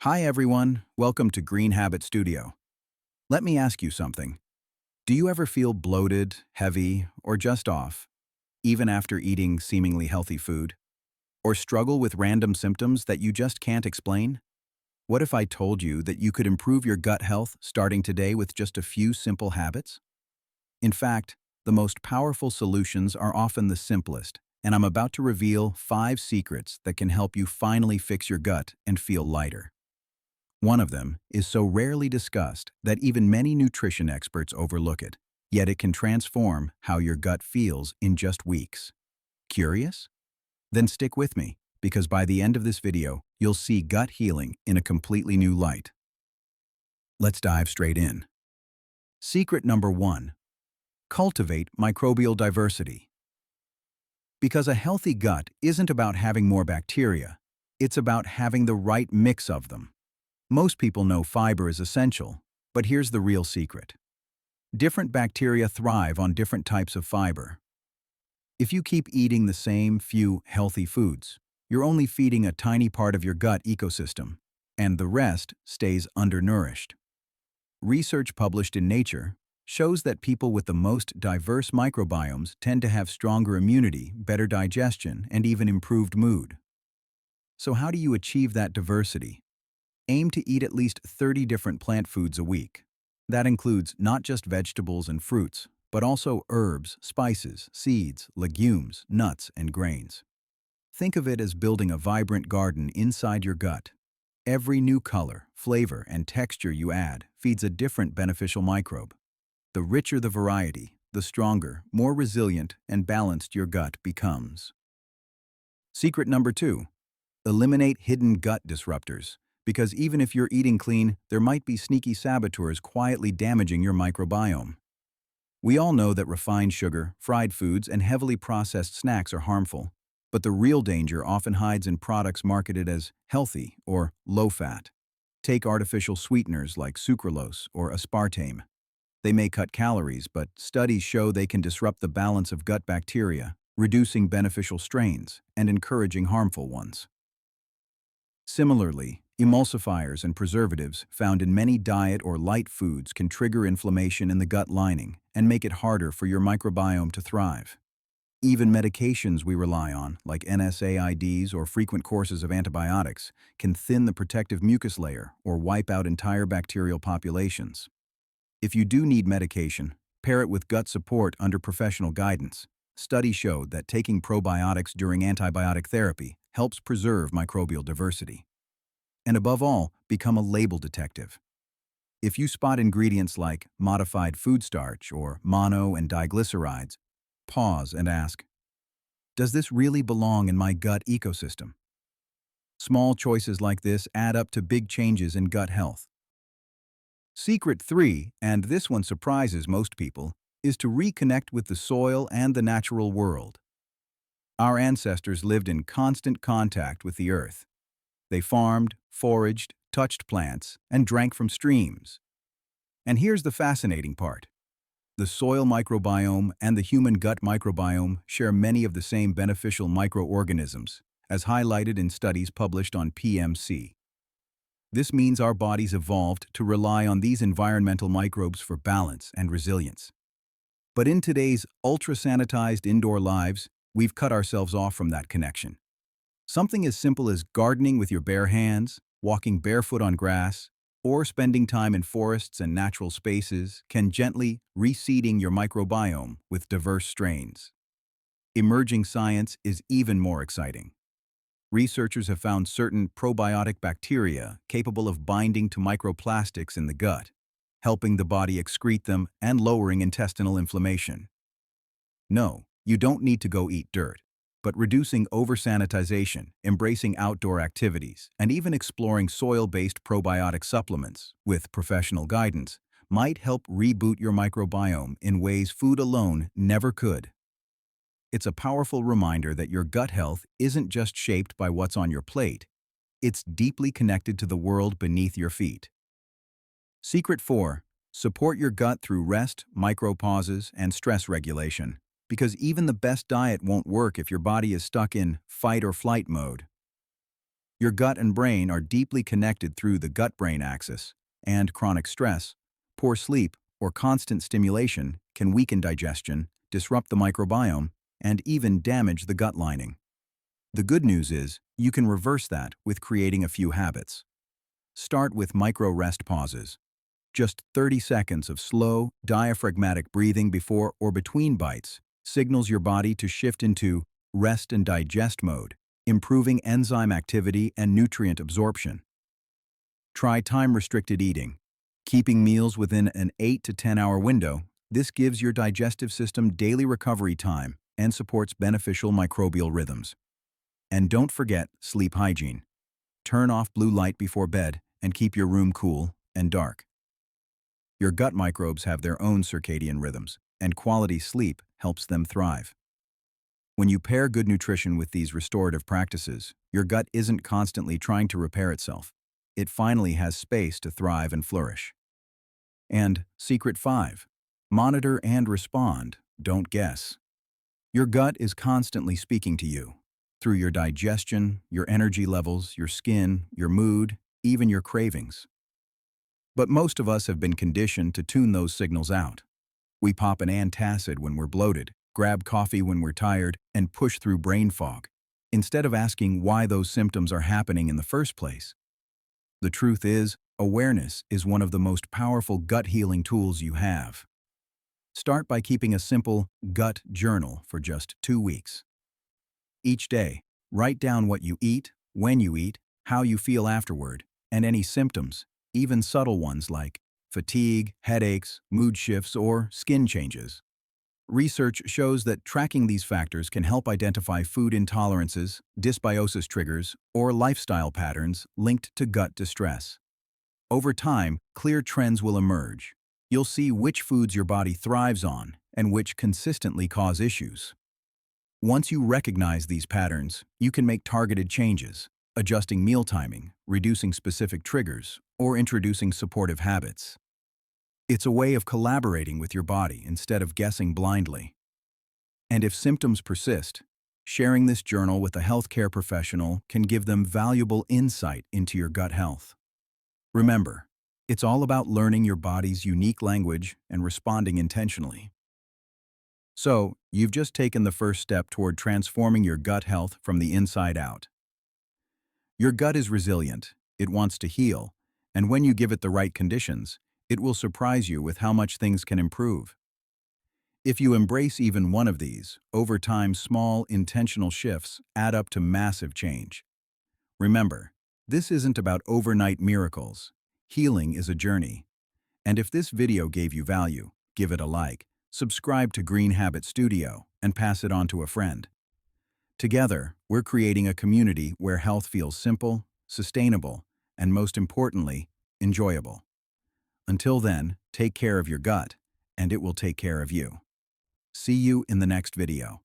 Hi everyone, welcome to Green Habit Studio. Let me ask you something. Do you ever feel bloated, heavy, or just off, even after eating seemingly healthy food? Or struggle with random symptoms that you just can't explain? What if I told you that you could improve your gut health starting today with just a few simple habits? In fact, the most powerful solutions are often the simplest, and I'm about to reveal 5 secrets that can help you finally fix your gut and feel lighter. One of them is so rarely discussed that even many nutrition experts overlook it, yet it can transform how your gut feels in just weeks. Curious? Then stick with me, because by the end of this video, you'll see gut healing in a completely new light. Let's dive straight in. Secret number 1. Cultivate microbial diversity. Because a healthy gut isn't about having more bacteria, it's about having the right mix of them. Most people know fiber is essential, but here's the real secret. Different bacteria thrive on different types of fiber. If you keep eating the same few healthy foods, you're only feeding a tiny part of your gut ecosystem, and the rest stays undernourished. Research published in Nature shows that people with the most diverse microbiomes tend to have stronger immunity, better digestion, and even improved mood. So how do you achieve that diversity? Aim to eat at least 30 different plant foods a week. That includes not just vegetables and fruits, but also herbs, spices, seeds, legumes, nuts, and grains. Think of it as building a vibrant garden inside your gut. Every new color, flavor, and texture you add feeds a different beneficial microbe. The richer the variety, the stronger, more resilient, and balanced your gut becomes. Secret number 2. Eliminate hidden gut disruptors. Because even if you're eating clean, there might be sneaky saboteurs quietly damaging your microbiome. We all know that refined sugar, fried foods, and heavily processed snacks are harmful, but the real danger often hides in products marketed as healthy or low-fat. Take artificial sweeteners like sucralose or aspartame. They may cut calories, but studies show they can disrupt the balance of gut bacteria, reducing beneficial strains and encouraging harmful ones. Similarly, emulsifiers and preservatives found in many diet or light foods can trigger inflammation in the gut lining and make it harder for your microbiome to thrive. Even medications we rely on, like NSAIDs or frequent courses of antibiotics, can thin the protective mucus layer or wipe out entire bacterial populations. If you do need medication, pair it with gut support under professional guidance. Studies showed that taking probiotics during antibiotic therapy helps preserve microbial diversity. And above all, become a label detective. If you spot ingredients like modified food starch or mono and diglycerides, pause and ask, does this really belong in my gut ecosystem? Small choices like this add up to big changes in gut health. Secret 3, and this one surprises most people, is to reconnect with the soil and the natural world. Our ancestors lived in constant contact with the earth. They farmed, foraged, touched plants, and drank from streams. And here's the fascinating part. The soil microbiome and the human gut microbiome share many of the same beneficial microorganisms, as highlighted in studies published on PMC. This means our bodies evolved to rely on these environmental microbes for balance and resilience. But in today's ultra-sanitized indoor lives, we've cut ourselves off from that connection. Something as simple as gardening with your bare hands, walking barefoot on grass, or spending time in forests and natural spaces can gently reseeding your microbiome with diverse strains. Emerging science is even more exciting. Researchers have found certain probiotic bacteria capable of binding to microplastics in the gut, helping the body excrete them and lowering intestinal inflammation. No, you don't need to go eat dirt. But reducing over-sanitization, embracing outdoor activities, and even exploring soil-based probiotic supplements with professional guidance might help reboot your microbiome in ways food alone never could. It's a powerful reminder that your gut health isn't just shaped by what's on your plate, it's deeply connected to the world beneath your feet. Secret 4. Support your gut through rest, micropauses, and stress regulation. Because even the best diet won't work if your body is stuck in fight or flight mode. Your gut and brain are deeply connected through the gut-brain axis, and chronic stress, poor sleep, or constant stimulation can weaken digestion, disrupt the microbiome, and even damage the gut lining. The good news is, you can reverse that with creating a few habits. Start with micro-rest pauses. Just 30 seconds of slow, diaphragmatic breathing before or between bites signals your body to shift into rest and digest mode, improving enzyme activity and nutrient absorption. Try time-restricted eating. Keeping meals within an 8 to 10-hour window, this gives your digestive system daily recovery time and supports beneficial microbial rhythms. And don't forget sleep hygiene. Turn off blue light before bed and keep your room cool and dark. Your gut microbes have their own circadian rhythms, and quality sleep helps them thrive. When you pair good nutrition with these restorative practices, your gut isn't constantly trying to repair itself. It finally has space to thrive and flourish. And Secret 5. Monitor and respond, don't guess. Your gut is constantly speaking to you. Through your digestion, your energy levels, your skin, your mood, even your cravings. But most of us have been conditioned to tune those signals out. We pop an antacid when we're bloated, grab coffee when we're tired, and push through brain fog, instead of asking why those symptoms are happening in the first place. The truth is, awareness is one of the most powerful gut healing tools you have. Start by keeping a simple gut journal for just 2 weeks. Each day, write down what you eat, when you eat, how you feel afterward, and any symptoms, even subtle ones like fatigue, headaches, mood shifts, or skin changes. Research shows that tracking these factors can help identify food intolerances, dysbiosis triggers, or lifestyle patterns linked to gut distress. Over time, clear trends will emerge. You'll see which foods your body thrives on and which consistently cause issues. Once you recognize these patterns, you can make targeted changes, adjusting meal timing, reducing specific triggers, or introducing supportive habits. It's a way of collaborating with your body instead of guessing blindly. And if symptoms persist, sharing this journal with a healthcare professional can give them valuable insight into your gut health. Remember, it's all about learning your body's unique language and responding intentionally. So, you've just taken the first step toward transforming your gut health from the inside out. Your gut is resilient, it wants to heal, and when you give it the right conditions, it will surprise you with how much things can improve. If you embrace even one of these, over time small, intentional shifts add up to massive change. Remember, this isn't about overnight miracles. Healing is a journey. And if this video gave you value, give it a like, subscribe to Green Habit Studio, and pass it on to a friend. Together, we're creating a community where health feels simple, sustainable, and most importantly, enjoyable. Until then, take care of your gut, and it will take care of you. See you in the next video.